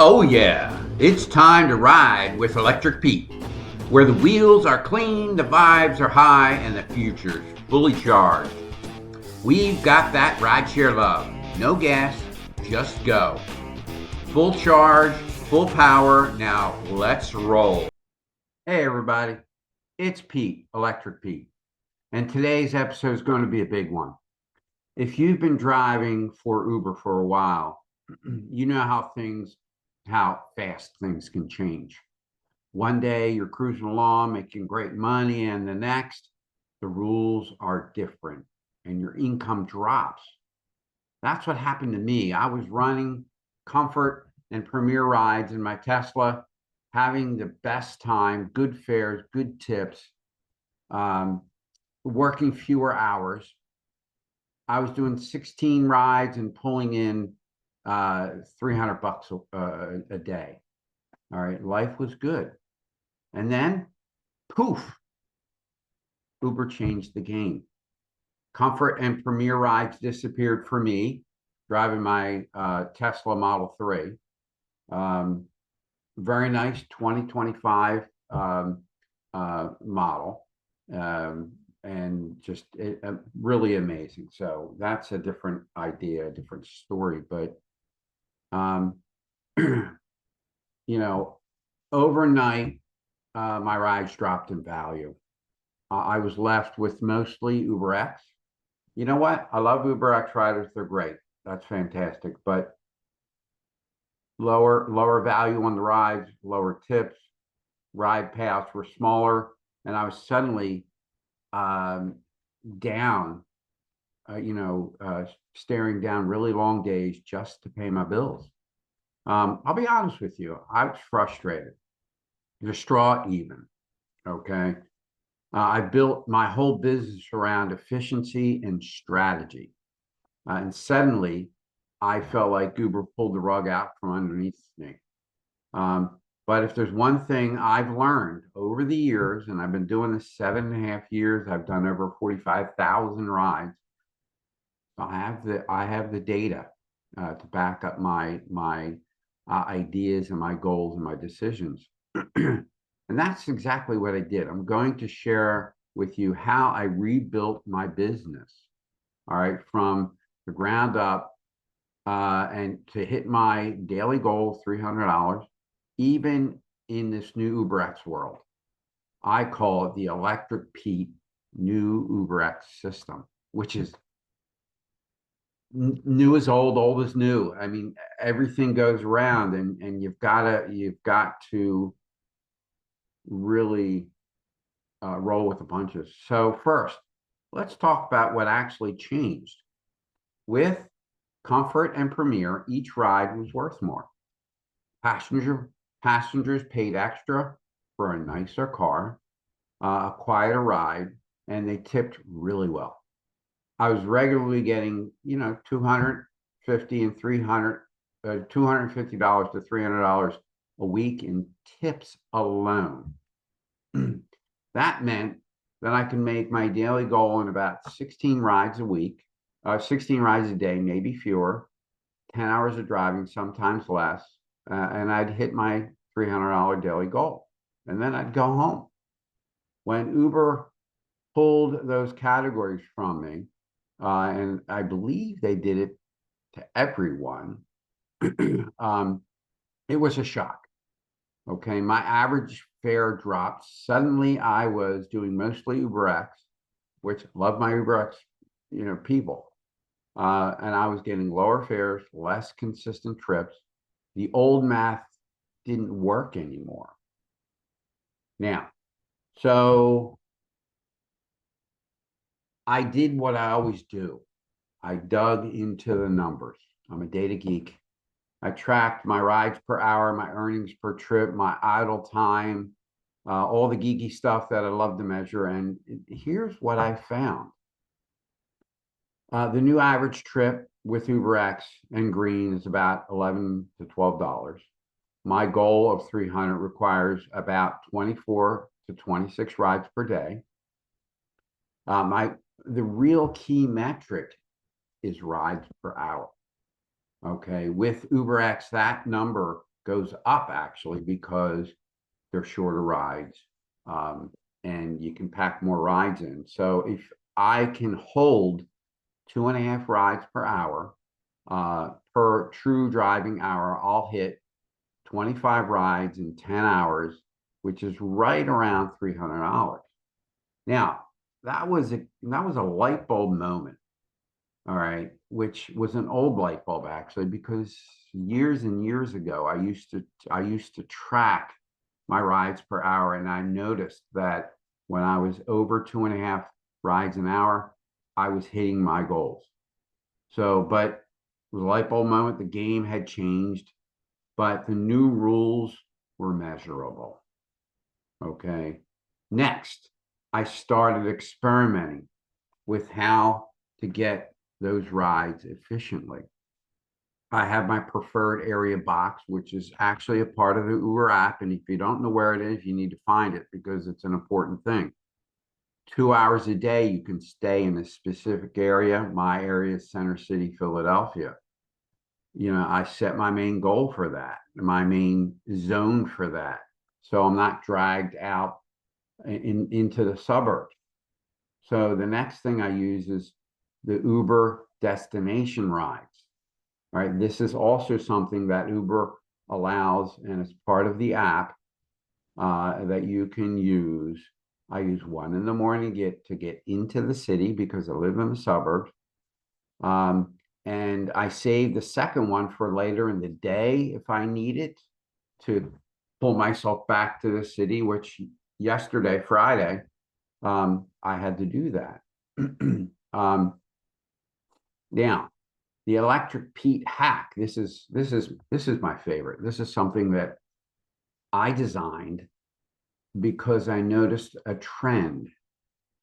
Oh, yeah, it's time to ride with Electric Pete, where the wheels are clean, the vibes are high, and the future's fully charged. We've got that rideshare love. No gas, just go. Full charge, full power. Now let's roll. Hey, everybody, it's Pete, Electric Pete, and today's episode is going to be a big one. If you've been driving for Uber for a while, you know how fast things can change. One day you're cruising along, making great money, and the next, the rules are different and your income drops. That's what happened to me. I was running comfort and premier rides in my Tesla, having the best time, good fares, good tips, um, working fewer hours. I was doing 16 rides and pulling in 300 bucks a day. All right, life was good. And then, poof, Uber changed the game. Comfort and premier rides disappeared for me, driving my Tesla Model 3. Very nice 2025 model. And just really amazing. So that's a different idea, a different story. But, overnight, my rides dropped in value. I was left with mostly UberX. You know what? I love UberX riders. They're great. That's fantastic. But lower value on the rides, lower tips, ride paths were smaller, and I was suddenly down, staring down really long days just to pay my bills. I'll be honest with you. I was frustrated, distraught even. Okay. I built my whole business around efficiency and strategy. And suddenly, I felt like Uber pulled the rug out from underneath me. But if there's one thing I've learned over the years, and I've been doing this 7.5 years, I've done over 45,000 rides. I have the data to back up my ideas and my goals and my decisions. And that's exactly what I did. I'm going to share with you how I rebuilt my business, all right, from the ground up, and to hit my daily goal, $300, even in this new UberX world. I call it the ElectricPete new UberX system, which is new is old, old is new. I mean, everything goes around, and you've got to really roll with the punches. So first, let's talk about what actually changed. With Comfort and Premier, each ride was worth more. Passengers paid extra for a nicer car, a quieter ride, and they tipped really well. I was regularly getting, $250 and $250 to $300 a week in tips alone. That meant that I can make my daily goal in about 16 rides a week, 16 rides a day, maybe fewer, 10 hours of driving, sometimes less, and I'd hit my $300 daily goal. And then I'd go home. When Uber pulled those categories from me, and I believe they did it to everyone, it was a shock. Okay, my average fare dropped. Suddenly, I was doing mostly UberX, which love my UberX, people, and I was getting lower fares, less consistent trips. The old math didn't work anymore. Now, so I did what I always do. I dug into the numbers. I'm a data geek. I tracked my rides per hour, my earnings per trip, my idle time, all the geeky stuff that I love to measure. And here's what I found. The new average trip with UberX and Green is about $11 to $12. My goal of 300 requires about 24 to 26 rides per day. The real key metric is rides per hour. Okay, with UberX, that number goes up actually because they're shorter rides, um, and you can pack more rides in. So if I can hold 2.5 rides per hour, per true driving hour, I'll hit 25 rides in 10 hours, which is right around $300. Now, that was a light bulb moment, all right, which was an old light bulb actually, because years and years ago, I used to track my rides per hour, and I noticed that when I was over 2.5 rides an hour, I was hitting my goals. So, but it was a light bulb moment. The game had changed, but the new rules were measurable. Okay. Next, I started experimenting with how to get those rides efficiently. I have my preferred area box, which is actually a part of the Uber app. And if you don't know where it is, you need to find it because it's an important thing. 2 hours a day, you can stay in a specific area. My area is Center City, Philadelphia. I set my main goal for that, my main zone for that. So I'm not dragged out into the suburbs. So the next thing I use is the Uber destination rides. Right. This is also something that Uber allows, and it's part of the app that you can use. I use one in the morning to get into the city because I live in the suburbs. And I save the second one for later in the day if I need it to pull myself back to the city, which yesterday, Friday, I had to do that. Now, the ElectricPete hack. This is my favorite. This is something that I designed because I noticed a trend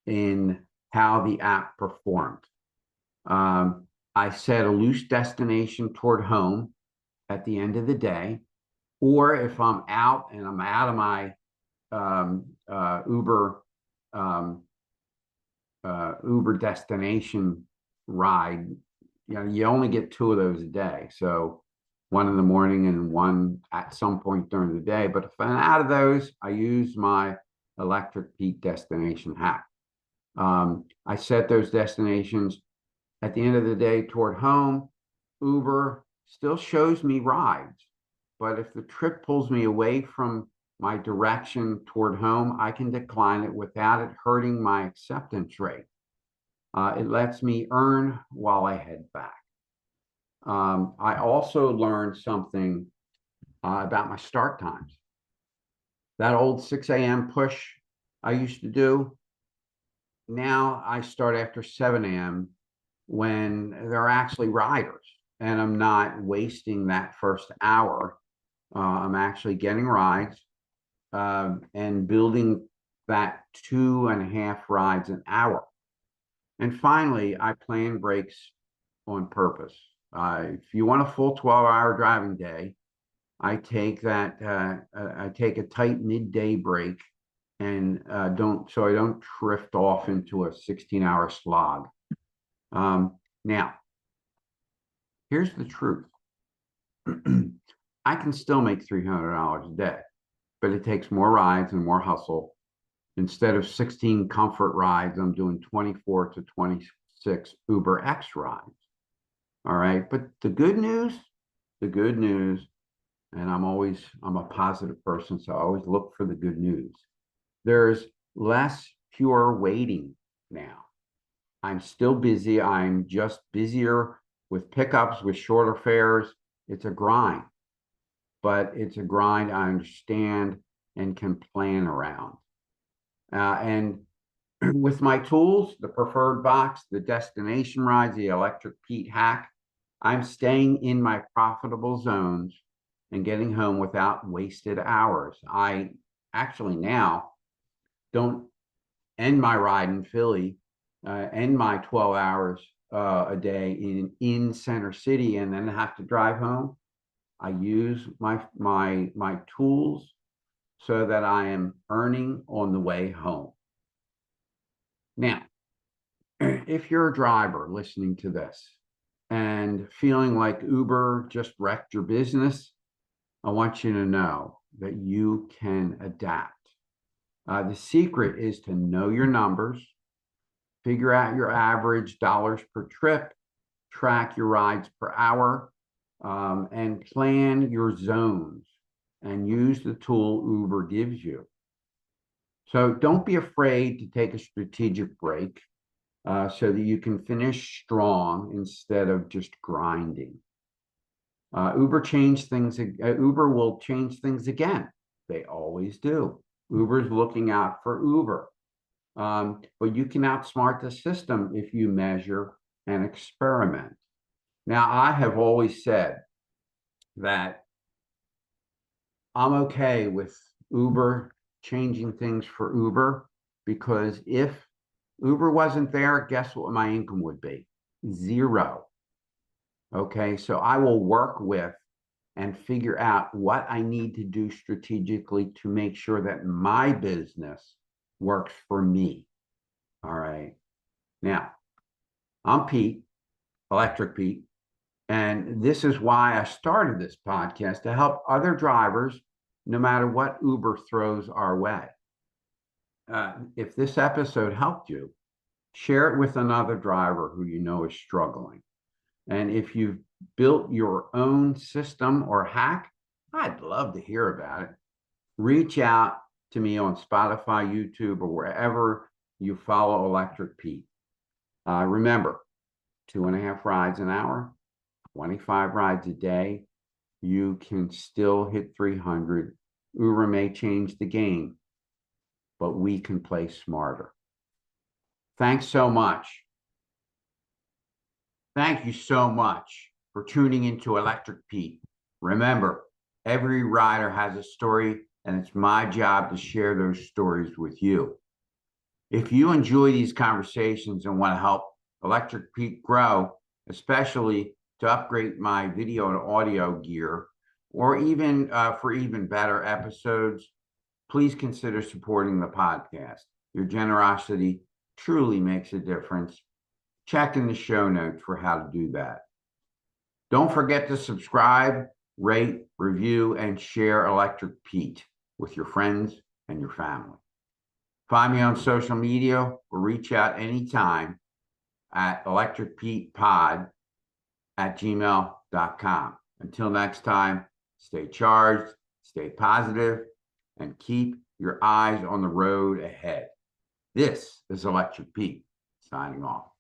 in how the app performed. I set a loose destination toward home at the end of the day, or if I'm out and I'm out of my Uber destination ride, you only get two of those a day. So one in the morning and one at some point during the day. But if I'm out of those, I use my ElectricPete destination hack. I set those destinations at the end of the day toward home. Uber still shows me rides, but if the trip pulls me away from my direction toward home, I can decline it without it hurting my acceptance rate. It lets me earn while I head back. I also learned something about my start times. That old 6 a.m. push I used to do, now I start after 7 a.m. when there are actually riders, and I'm not wasting that first hour. I'm actually getting rides and building that 2.5 rides an hour. And finally, I plan breaks on purpose. If you want a full 12-hour driving day, I take a tight midday break and I don't drift off into a 16-hour slog. Now, here's the truth. I can still make $300 a day, but it takes more rides and more hustle. Instead of 16 comfort rides, I'm doing 24 to 26 UberX rides. All right. But the good news, and I'm a positive person, so I always look for the good news. There's less pure waiting now. I'm still busy. I'm just busier with pickups, with shorter fares. It's a grind, but it's a grind I understand and can plan around. And with my tools, the preferred box, the destination rides, the ElectricPete hack, I'm staying in my profitable zones and getting home without wasted hours. I actually now don't end my ride in Philly, end my 12 hours a day in Center City, and then have to drive home. I use my tools so that I am earning on the way home. Now, if you're a driver listening to this and feeling like Uber just wrecked your business, I want you to know that you can adapt. The secret is to know your numbers, figure out your average dollars per trip, track your rides per hour, and plan your zones and use the tool Uber gives you. So don't be afraid to take a strategic break so that you can finish strong instead of just grinding. Uber will change things again. They always do. Uber's looking out for Uber. But you can outsmart the system if you measure and experiment. Now, I have always said that I'm okay with Uber changing things for Uber because if Uber wasn't there, guess what my income would be? Zero. Okay, so I will work with and figure out what I need to do strategically to make sure that my business works for me. All right. Now, I'm Pete, ElectricPete, and this is why I started this podcast to help other drivers no matter what Uber throws our way. If this episode helped you, share it with another driver who you know is struggling. And if you've built your own system or hack, I'd love to hear about it. Reach out to me on Spotify, YouTube, or wherever you follow ElectricPete. Remember, 2.5 rides an hour, 25 rides a day, you can still hit 300. Uber may change the game, but we can play smarter. Thanks so much. Thank you so much for tuning into ElectricPete. Remember, every rider has a story, and it's my job to share those stories with you. If you enjoy these conversations and want to help ElectricPete grow, especially to upgrade my video and audio gear, or even for even better episodes, please consider supporting the podcast. Your generosity truly makes a difference. Check in the show notes for how to do that. Don't forget to subscribe, rate, review, and share ElectricPete with your friends and your family. Find me on social media or reach out anytime at electricpetepod@gmail.com. Until next time, stay charged, stay positive, and keep your eyes on the road ahead. This is ElectricPete signing off.